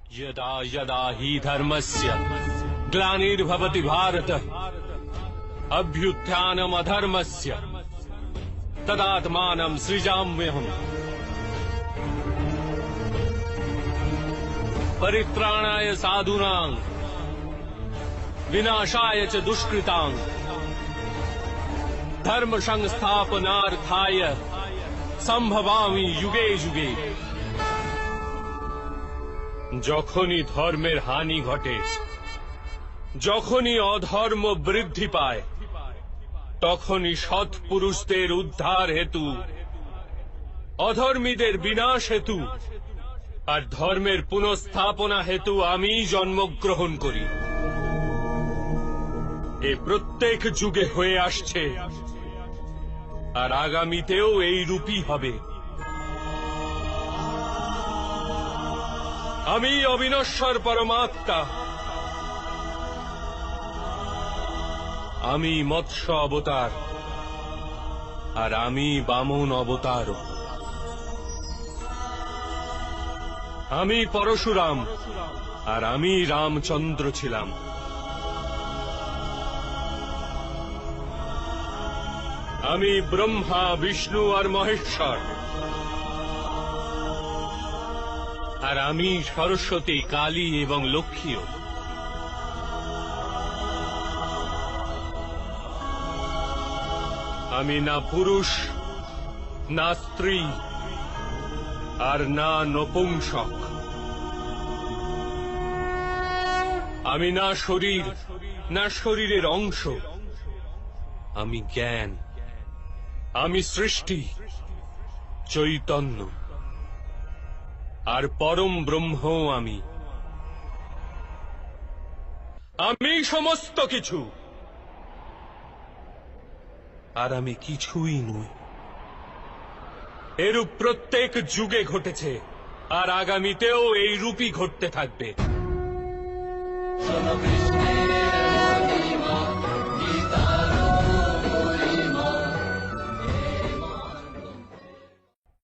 यदा यदा हि धर्मस्य ग्लानिर्भवति भारत अभ्युत्थानमधर्मस्य तदात्मानं सृजाम्यहम् परित्राणाय साधूनां विनाशाय च दुष्कृतां धर्म संस्थापनार्थाय संभवामि युगे युगे। যখনই ধর্মের হানি ঘটে, যখনই অধর্ম বৃদ্ধি পায়, তখনই সৎ পুরুষদের উদ্ধার হেতু, অধর্মীদের বিনাশ হেতু আর ধর্মের পুনঃস্থাপনা হেতু আমি জন্মগ্রহণ করি। এ প্রত্যেক যুগে হয়ে আসছে আর আগামীতেও এই রূপই হবে। আমি অবিনশ্বর পরমাত্মা, আমি মৎস্য অবতার আর আমি বামন অবতার। আমি পরশুরাম আর আমি রামচন্দ্র ছিলাম। আমি ব্রহ্মা বিষ্ণু আর মহেশ্বর, আর আমি সরস্বতী কালী এবং লক্ষ্মীও। আমি না পুরুষ, না স্ত্রী, আর না নপুংসক। আমি না শরীর, না শরীরের অংশ। আমি জ্ঞান, আমি সৃষ্টি, চৈতন্য আর পরম ব্রহ্ম। আমি আমি সমস্ত কিছু আর আমি কিছুই নই। এরূপ প্রত্যেক যুগে ঘটেছে আর আগামীতেও এই রূপই ঘটতে থাকবে।